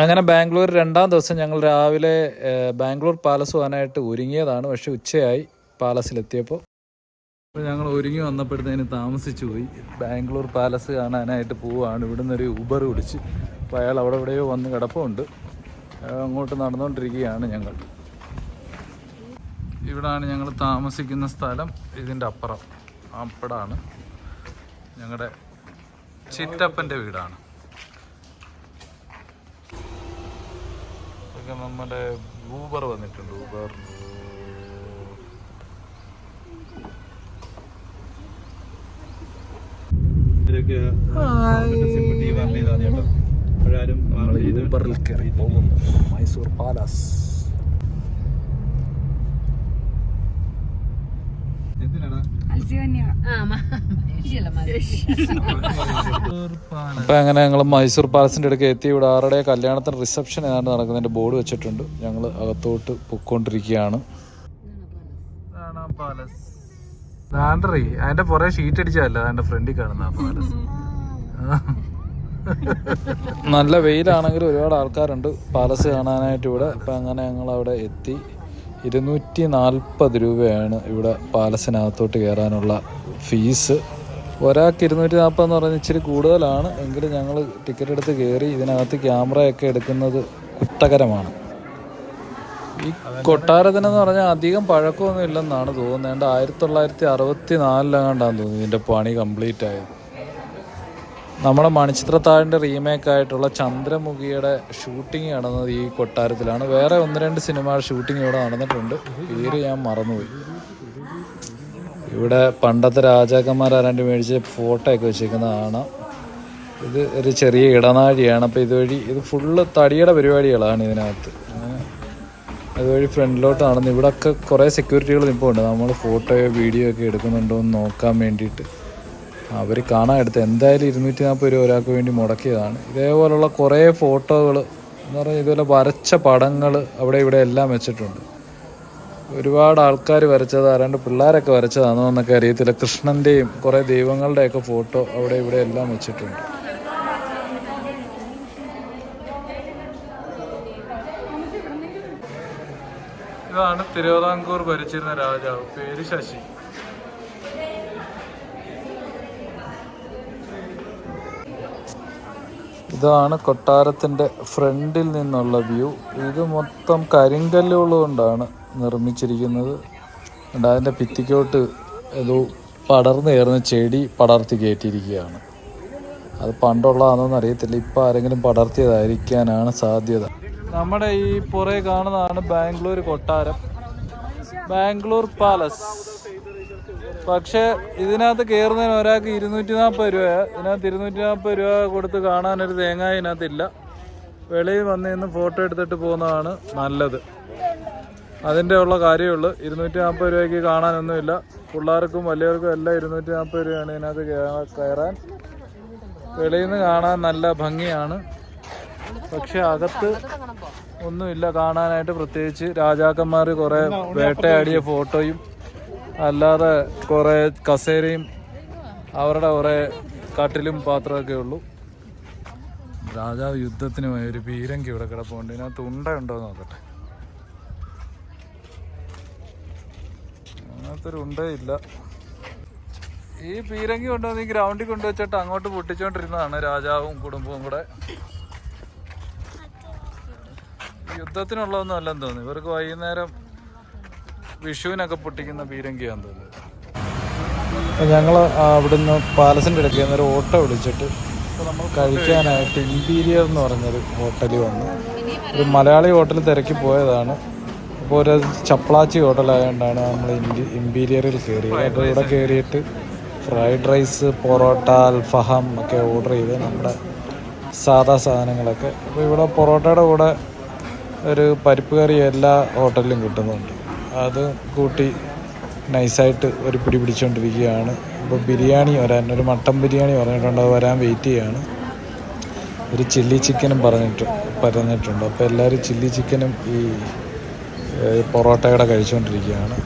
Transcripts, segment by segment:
അങ്ങനെ ബാംഗ്ലൂർ 2ാം ദിവസം ഞങ്ങൾ രാവിലെ ബാംഗ്ലൂർ പാലസ് പോകാനായിട്ട് ഒരുങ്ങിയതാണ്. പക്ഷെ ഉച്ചയായി പാലസിലെത്തിയപ്പോൾ. അപ്പോൾ ഞങ്ങൾ ഒരുങ്ങി വന്നപ്പോഴത്തേന് താമസിച്ചു പോയി. ബാംഗ്ലൂർ പാലസ് കാണാനായിട്ട് പോവുകയാണ്. ഇവിടുന്ന് ഒരു ഊബർ വിളിച്ച്. അപ്പോൾ അയാൾ അവിടെ എവിടെയോ വന്ന് കിടപ്പുണ്ട്. അങ്ങോട്ട് നടന്നുകൊണ്ടിരിക്കുകയാണ് ഞങ്ങൾ. ഇവിടാണ് ഞങ്ങൾ താമസിക്കുന്ന സ്ഥലം. ഇതിൻ്റെ അപ്പുറം അപ്പടാണ് ഞങ്ങളുടെ ചിറ്റപ്പൻ്റെ വീടാണ്. നമ്മുടെ ഊബർ വന്നിട്ടുണ്ട്. ഊബർ ഊബറിൽ കയറി പോകുന്നു. മൈസൂർ പാലസ്. അപ്പം അങ്ങനെ ഞങ്ങൾ മൈസൂർ പാലസിൻ്റെ അടുക്ക് എത്തി. ഇവിടെ ആരുടെ കല്യാണത്തിന് റിസപ്ഷൻ ഏതാണ്ട് നടക്കുന്നതിൻ്റെ ബോർഡ് വെച്ചിട്ടുണ്ട്. ഞങ്ങൾ അകത്തോട്ട് പൊയ്ക്കൊണ്ടിരിക്കുകയാണ്. ലാൻഡറി അതിൻ്റെ പുറകെ ഷീറ്റ് അടിച്ചതല്ല, അതിൻ്റെ ഫ്രണ്ടിൽ കാണുന്ന പാലസ്. നല്ല വെയിലാണെങ്കിൽ ഒരുപാട് ആൾക്കാരുണ്ട് പാലസ് കാണാനായിട്ട് ഇവിടെ. അപ്പം അങ്ങനെ ഞങ്ങൾ അവിടെ എത്തി. 240 രൂപയാണ് ഇവിടെ പാലസിനകത്തോട്ട് കയറാനുള്ള ഫീസ്. ഒരാൾക്ക് 240 എന്ന് പറയുന്നത് ഇച്ചിരി കൂടുതലാണ്. എങ്കിലും ഞങ്ങൾ ടിക്കറ്റ് എടുത്ത് കയറി. ഇതിനകത്ത് ക്യാമറയൊക്കെ എടുക്കുന്നത് കുറ്റകരമാണ്. ഈ കൊട്ടാരത്തിനെന്ന് പറഞ്ഞാൽ അധികം പഴക്കമൊന്നും ഇല്ലെന്നാണ് തോന്നുന്നത്. 1964 തോന്നുന്നു ഇതിൻ്റെ പണി കംപ്ലീറ്റ് ആയത്. നമ്മുടെ മണിച്ചിത്രത്താഴിൻ്റെ റീമേക്കായിട്ടുള്ള ചന്ദ്രമുഖിയുടെ ഷൂട്ടിംഗ് നടന്നത് ഈ കൊട്ടാരത്തിലാണ്. വേറെ 1-2 സിനിമയുടെ ഷൂട്ടിംഗ് ഇവിടെ നടന്നിട്ടുണ്ട്. പേര് ഞാൻ മറന്നുപോയി. ഇവിടെ പണ്ടത്തെ രാജാക്കന്മാരാണ്ട് മേടിച്ച് ഫോട്ടോ ഒക്കെ വെച്ചിരിക്കുന്നതാണ്. ഇത് ഒരു ചെറിയ ഇടനാഴിയാണ്. അപ്പോൾ ഇതുവഴി ഇത് ഫുള്ള് തടിയുടെ പരിപാടികളാണ് ഇതിനകത്ത്. അതുവഴി ഫ്രണ്ടിലോട്ട് നടന്ന് ഇവിടെയൊക്കെ കുറേ സെക്യൂരിറ്റികൾ നിൽപ്പുണ്ട്. നമ്മൾ ഫോട്ടോയോ വീഡിയോ ഒക്കെ എടുക്കുന്നുണ്ടോ എന്ന് നോക്കാൻ വേണ്ടിയിട്ട്. അവർ കാണാൻ എടുത്ത് എന്തായാലും 240 രൂപ ഒരാൾക്ക് വേണ്ടി മുടക്കിയതാണ്. ഇതേപോലുള്ള കുറേ ഫോട്ടോകൾ എന്ന് പറഞ്ഞാൽ ഇതുപോലെ വരച്ച പടങ്ങൾ അവിടെ ഇവിടെ എല്ലാം വെച്ചിട്ടുണ്ട്. ഒരുപാട് ആൾക്കാർ വരച്ചത്, ആരാണ്ട് പിള്ളേരൊക്കെ വരച്ചതാണോ എന്നൊക്കെ അറിയത്തില്ല. കൃഷ്ണൻ്റെയും കുറേ ദൈവങ്ങളുടെയൊക്കെ ഫോട്ടോ അവിടെ ഇവിടെ എല്ലാം വെച്ചിട്ടുണ്ട്. ഇതാണ് തിരുവിതാംകൂർ ഭരിച്ചിരുന്ന രാജാവ്. പേര് ശശി. ഇതാണ് കൊട്ടാരത്തിൻ്റെ ഫ്രണ്ടിൽ നിന്നുള്ള വ്യൂ. ഇത് മൊത്തം കരിങ്കല്ലുകൾ കൊണ്ടാണ് നിർമ്മിച്ചിരിക്കുന്നത്. അതിൻ്റെ ഭിത്തിക്കോട്ട് ഏതോ പടർന്നു കയറുന്ന ചെടി പടർത്തി കയറ്റിയിരിക്കുകയാണ്. അത് പണ്ടുള്ളതാണെന്നൊന്നും അറിയത്തില്ല. ഇപ്പോൾ ആരെങ്കിലും പടർത്തിയതായിരിക്കാനാണ് സാധ്യത. നമ്മുടെ ഈ പുറകെ കാണുന്നതാണ് ബാംഗ്ലൂർ കൊട്ടാരം, ബാംഗ്ലൂർ പാലസ്. പക്ഷേ ഇതിനകത്ത് കയറുന്നതിന് ഒരാൾക്ക് 240 രൂപ. ഇതിനകത്ത് 240 രൂപ കൊടുത്ത് കാണാനൊരു തേങ്ങ ഇതിനകത്തില്ല. വെളിയിൽ വന്ന് നിന്ന് ഫോട്ടോ എടുത്തിട്ട് പോകുന്നതാണ് നല്ലത്. അതിൻ്റെ ഉള്ള കാര്യമുള്ളൂ. 240 രൂപയ്ക്ക് കാണാനൊന്നുമില്ല. പിള്ളേർക്കും വലിയവർക്കും എല്ലാം 240 രൂപയാണ് ഇതിനകത്ത് കയറാൻ. വെളിയിൽ നിന്ന് കാണാൻ നല്ല ഭംഗിയാണ്. പക്ഷെ അകത്ത് ഒന്നുമില്ല കാണാനായിട്ട്. പ്രത്യേകിച്ച് രാജാക്കന്മാർ കുറേ വേട്ടയാടിയ ഫോട്ടോയും അല്ലാതെ കുറേ കസേരയും അവരുടെ കുറേ കട്ടിലും പാത്രമൊക്കെ ഉള്ളൂ. രാജാവ് യുദ്ധത്തിന് പോയ ഒരു പീരങ്കി ഇവിടെ കിടപ്പുണ്ട്. ഇതിനകത്ത് ഉണ്ടോ നോക്കട്ടെ. അതിനകത്തൊരു ഉണ്ടയില്ല. ഈ പീരങ്കി കൊണ്ടുവന്ന് ഈ ഗ്രൗണ്ടിൽ കൊണ്ടുവച്ചിട്ട് അങ്ങോട്ട് പൊട്ടിച്ചുകൊണ്ടിരുന്നതാണ് രാജാവും കുടുംബവും കൂടെ. യുദ്ധത്തിനുള്ളതൊന്നും അല്ലെന്ന് തോന്നുന്നു. ഇവർക്ക് വൈകുന്നേരം വിഷുവിനൊക്കെ പൊട്ടിക്കുന്ന പീരങ്കിയാന്ന് തോന്നുന്നത്. ഞങ്ങൾ അവിടുന്ന് പാലസിൻ്റെ ഇടയ്ക്ക് ഒരു ഓട്ടോ വിളിച്ചിട്ട് കഴിക്കാനായിട്ട് ഇമ്പീരിയർ എന്ന് പറഞ്ഞൊരു ഹോട്ടലിൽ വന്നു. ഒരു മലയാളി ഹോട്ടൽ തിരക്കി പോയതാണ്. അപ്പോൾ ഒരു ചപ്പളാച്ചി ഹോട്ടലായതുകൊണ്ടാണ് നമ്മൾ ഇമ്പീരിയറിൽ കയറിയത്. അപ്പോൾ ഇവിടെ കയറിയിട്ട് ഫ്രൈഡ് റൈസ്, പൊറോട്ട, അൽഫഹാം ഒക്കെ ഓർഡർ ചെയ്ത് നമ്മുടെ സാധാ സാധനങ്ങളൊക്കെ. അപ്പോൾ ഇവിടെ പൊറോട്ടയുടെ കൂടെ ഒരു പരിപ്പ് കറി എല്ലാ ഹോട്ടലിലും കിട്ടുന്നുണ്ട്. അത് കൂട്ടി നൈസായിട്ട് ഒരു പിടി പിടിച്ചുകൊണ്ടിരിക്കുകയാണ്. ഇപ്പോൾ ബിരിയാണി ഒരു മട്ടൻ ബിരിയാണി പറഞ്ഞിട്ടുണ്ട്. അത് വരാൻ വെയിറ്റ് ചെയ്യുകയാണ്. ഒരു ചില്ലി ചിക്കനും പറഞ്ഞിട്ടുണ്ട്. അപ്പോൾ എല്ലാവരും ചില്ലി ചിക്കനും ഈ പൊറോട്ടയുടെ കഴിച്ചുകൊണ്ടിരിക്കുകയാണ്.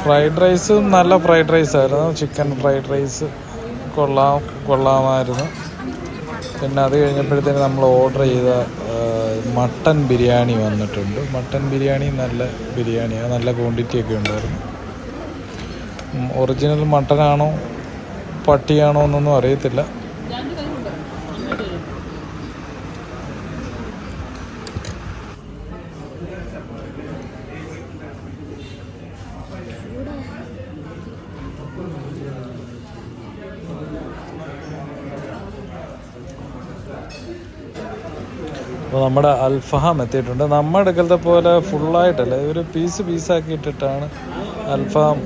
ഫ്രൈഡ് റൈസ് നല്ല ഫ്രൈഡ് റൈസ് ആയിരുന്നു. ചിക്കൻ ഫ്രൈഡ് റൈസ് കൊള്ളാമായിരുന്നു. പിന്നെ അത് കഴിഞ്ഞപ്പോഴത്തേന് നമ്മൾ ഓർഡർ ചെയ്ത മട്ടൻ ബിരിയാണി വന്നിട്ടുണ്ട്. മട്ടൻ ബിരിയാണി നല്ല ബിരിയാണിയാണ്, നല്ല ക്വാണ്ടിറ്റിയൊക്കെ ഉണ്ടായിരുന്നു. ഒറിജിനൽ മട്ടനാണോ പട്ടിയാണോ എന്നൊന്നും അറിയത്തില്ല. അപ്പോൾ നമ്മുടെ അൽഫഹാം എത്തിയിട്ടുണ്ട്. നമ്മുടെ അടുക്കലത്തെ പോലെ ഫുള്ളായിട്ടല്ല, ഒരു പീസാക്കി ഇട്ടിട്ടാണ് അൽഫാം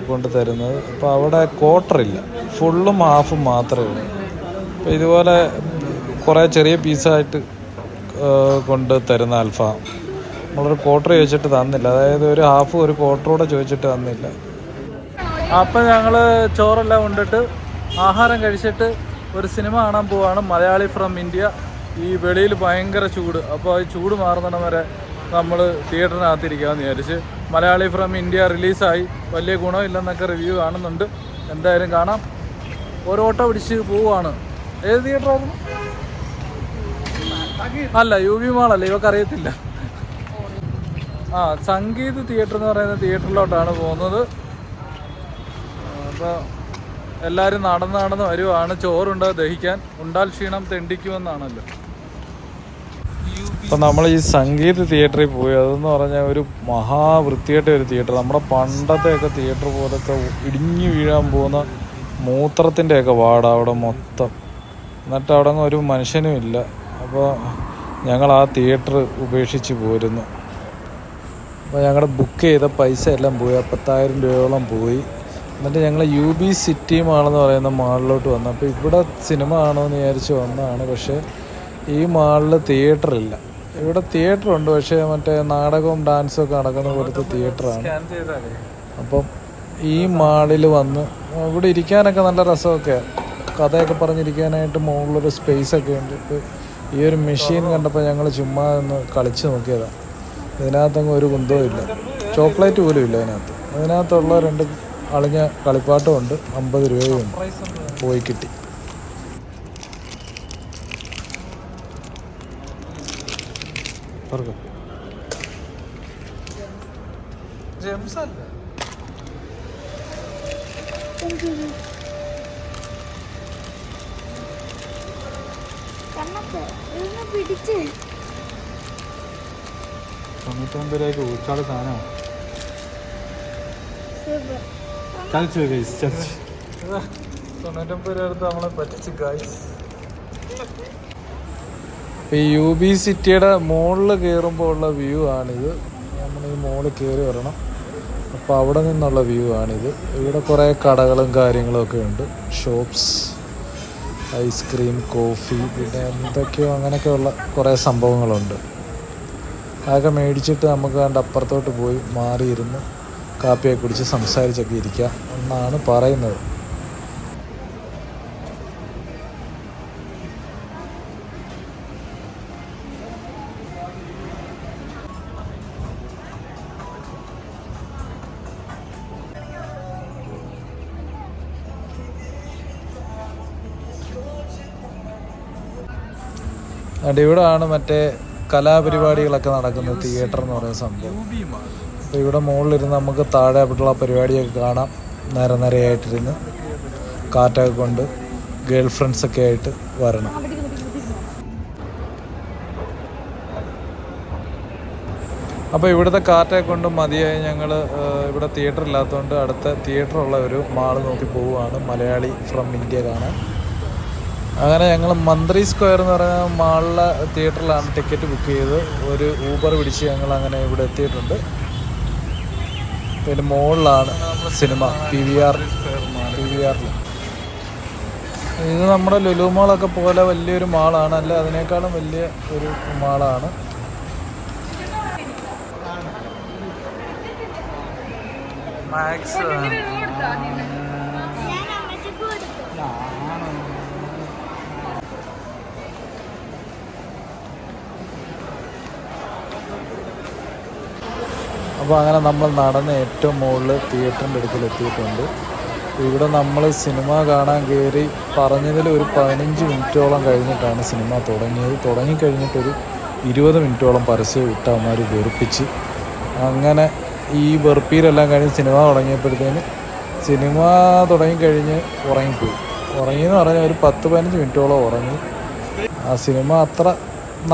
കൊണ്ട് തരുന്നത്. അപ്പോൾ അവിടെ ക്വാർട്ടറില്ല, ഫുള്ളും ഹാഫും മാത്രമേ ഉള്ളൂ. അപ്പോൾ ഇതുപോലെ കുറേ ചെറിയ പീസായിട്ട് കൊണ്ട് തരുന്ന അൽഫാം നമ്മളൊരു ക്വാർട്ടർ ചോദിച്ചിട്ട് തന്നില്ല, അതായത് ഒരു ഹാഫ് ഒരു ക്വാർട്ടറൂടെ ചോദിച്ചിട്ട് തന്നില്ല. അപ്പം ഞങ്ങൾ ചോറെല്ലാം കൊണ്ടിട്ട് ആഹാരം കഴിച്ചിട്ട് ഒരു സിനിമ കാണാൻ പോവാണ്, മലയാളി ഫ്രം ഇന്ത്യ. ഈ വെളിയിൽ ഭയങ്കര ചൂട്, അപ്പോൾ ഈ ചൂട് മാറുന്നിടം വരെ നമ്മൾ തിയേറ്ററിനകത്തിരിക്കാമെന്ന് വിചാരിച്ച്. മലയാളി ഫ്രം ഇന്ത്യ റിലീസായി, വലിയ ഗുണമില്ലെന്നൊക്കെ റിവ്യൂ കാണുന്നുണ്ട്. എന്തായാലും കാണാം. ഒരു ഓട്ടോ പിടിച്ച് പോവുകയാണ്. ഏത് തിയേറ്ററായിരുന്നു? അല്ല, UB മാളല്ല, ഇവക്കറിയത്തില്ല. സംഗീത് തിയേറ്റർ എന്ന് പറയുന്ന തിയേറ്ററിലോട്ടാണ് പോകുന്നത്. അപ്പോൾ എല്ലാവരും നടന്ന് വരുവാണ്. ചോറുണ്ട് ദഹിക്കാൻ, ഉണ്ടാൽ ക്ഷീണം തെണ്ടിക്കുമെന്നാണല്ലോ. അപ്പം നമ്മൾ ഈ സംഗീത് തിയേറ്ററിൽ പോയി. അതെന്ന് പറഞ്ഞാൽ ഒരു മഹാവൃത്തിയായിട്ട് ഒരു തിയേറ്റർ, നമ്മുടെ പണ്ടത്തെയൊക്കെ തിയേറ്റർ പോലത്തെ ഇടിഞ്ഞു വീഴാൻ പോകുന്ന മൂത്രത്തിൻ്റെയൊക്കെ വാട അവിടെ മൊത്തം. എന്നിട്ട് അവിടെ ഒരു മനുഷ്യനും ഇല്ല. അപ്പോൾ ഞങ്ങൾ ആ തിയേറ്റർ ഉപേക്ഷിച്ച് പോരുന്നു. അപ്പോൾ ഞങ്ങളുടെ ബുക്ക് ചെയ്ത പൈസ എല്ലാം പോയി, 10,000 രൂപയോളം പോയി. എന്നിട്ട് ഞങ്ങൾ UB സിറ്റി മാളെന്ന് പറയുന്ന മാളിലോട്ട് വന്നു. അപ്പോൾ ഇവിടെ സിനിമ കാണുമെന്ന് വിചാരിച്ച് വന്നതാണ്. പക്ഷേ ഈ മാളിൽ തിയേറ്ററില്ല. ഇവിടെ തിയേറ്ററുണ്ട്, പക്ഷേ മറ്റേ നാടകവും ഡാൻസും ഒക്കെ നടക്കുന്ന പോലത്തെ തിയേറ്ററാണ്. അപ്പം ഈ മാളിൽ വന്ന് ഇവിടെ ഇരിക്കാനൊക്കെ നല്ല രസമൊക്കെ, കഥയൊക്കെ പറഞ്ഞിരിക്കാനായിട്ട് മുകളിലൊരു സ്പേസൊക്കെ ഉണ്ട്. ഇപ്പോൾ ഈ ഒരു മെഷീൻ കണ്ടപ്പോൾ ഞങ്ങൾ ചുമ്മാ ഒന്ന് കളിച്ച് നോക്കിയതാണ്. ഇതിനകത്തങ്ങ് ഒരു കുന്തവും ഇല്ല, ചോക്ലേറ്റ് പോലും ഇല്ല അതിനകത്ത്. അതിനകത്തുള്ള 2 അളിഞ്ഞ കളിപ്പാട്ടം ഉണ്ട്, 50 രൂപയും പോയി കിട്ടി. പിടിച്ച് 99 രൂപയ്ക്ക് ഊച്ചാട് സാധനമാണ്. കളിച്ചു ഗൈസ്, 99 രൂപ എടുത്ത് നമ്മളെ പറ്റിച്ച് ഗൈസ്. ഈ UB സിറ്റിയുടെ മുകളിൽ കയറുമ്പോൾ ഉള്ള വ്യൂ ആണിത്. നമ്മൾ ഈ മുകളിൽ കയറി വരണം. അപ്പോൾ അവിടെ നിന്നുള്ള വ്യൂ ആണിത്. ഇവിടെ കുറേ കടകളും കാര്യങ്ങളൊക്കെ ഉണ്ട്, ഷോപ്സ്, ഐസ്ക്രീം, കോഫി, പിന്നെ എന്തൊക്കെയോ അങ്ങനെയൊക്കെയുള്ള കുറേ സംഭവങ്ങളുണ്ട്. അതൊക്കെ മേടിച്ചിട്ട് നമുക്ക് കണ്ട് അപ്പുറത്തോട്ട് പോയി മാറിയിരുന്ന് കാപ്പിയൊക്കെ കുടിച്ച് സംസാരിച്ചൊക്കെ ഇരിക്കാം എന്നാണ് പറയുന്നത്. ഇവിടെ ആണ് മറ്റേ കലാപരിപാടികളൊക്കെ നടക്കുന്ന തിയേറ്റർ എന്ന് പറയുന്ന സംഭവം. അപ്പോൾ ഇവിടെ മുകളിലിരുന്ന് നമുക്ക് താഴെ ആയിട്ടുള്ള പരിപാടിയൊക്കെ കാണാം. നിരനിരയായിട്ടിരുന്ന് കാറ്റൊക്കെ കൊണ്ട് ഗേൾ ഫ്രണ്ട്സൊക്കെ ആയിട്ട് വരണം. അപ്പോൾ ഇവിടുത്തെ കാറ്റൊക്കെ കൊണ്ട് മതിയായി ഞങ്ങൾ ഇവിടെ തിയേറ്റർ ഇല്ലാത്തതുകൊണ്ട് അടുത്ത തിയേറ്ററുള്ള ഒരു മാള് നോക്കി പോവുകയാണ്, മലയാളി ഫ്രം ഇന്ത്യ കാണാൻ. അങ്ങനെ ഞങ്ങൾ മന്ത്രി സ്ക്വയർ എന്ന് പറയുന്ന മാളിലെ തിയേറ്ററിലാണ് ടിക്കറ്റ് ബുക്ക് ചെയ്ത് ഒരു ഊബർ പിടിച്ച് ഞങ്ങൾ അങ്ങനെ ഇവിടെ എത്തിയിട്ടുണ്ട്. പിന്നെ മുകളിലാണ് സിനിമ PVR-ൽ. ഇത് നമ്മുടെ ലുലു മാളൊക്കെ പോലെ വലിയൊരു മാളാണ്, അല്ല അതിനേക്കാളും വലിയ ഒരു മാളാണ്. മാക്സ് അപ്പോൾ അങ്ങനെ നമ്മൾ നടന്ന് ഏറ്റവും മുകളിൽ തിയേറ്ററിൻ്റെ അടുക്കൽ എത്തിയിട്ടുണ്ട്. ഇവിടെ നമ്മൾ സിനിമ കാണാൻ കയറി പറഞ്ഞതിൽ ഒരു 15 മിനിറ്റോളം കഴിഞ്ഞിട്ടാണ് സിനിമ തുടങ്ങിയത്. തുടങ്ങിക്കഴിഞ്ഞിട്ടൊരു 20 മിനിറ്റോളം പരസ്യം ഇട്ട് അവന്മാർ വെറുപ്പിച്ച്. അങ്ങനെ ഈ വെറുപ്പിയിലെല്ലാം കഴിഞ്ഞ് സിനിമ തുടങ്ങിയപ്പോഴത്തേന് സിനിമ തുടങ്ങിക്കഴിഞ്ഞ് ഉറങ്ങിപ്പോയി. ഉറങ്ങിയെന്ന് പറഞ്ഞാൽ ഒരു 10-15 മിനിറ്റോളം ഉറങ്ങി. ആ സിനിമ അത്ര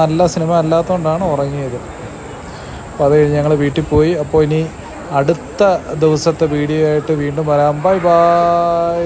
നല്ല സിനിമ അല്ലാത്തതുകൊണ്ടാണ് ഉറങ്ങിയത്. അപ്പോൾ അത് കഴിഞ്ഞ് ഞങ്ങൾ വീട്ടിൽ പോയി. അപ്പോൾ ഇനി അടുത്ത ദിവസത്തെ വീഡിയോ ആയിട്ട് വീണ്ടും വരാം. Bye bye.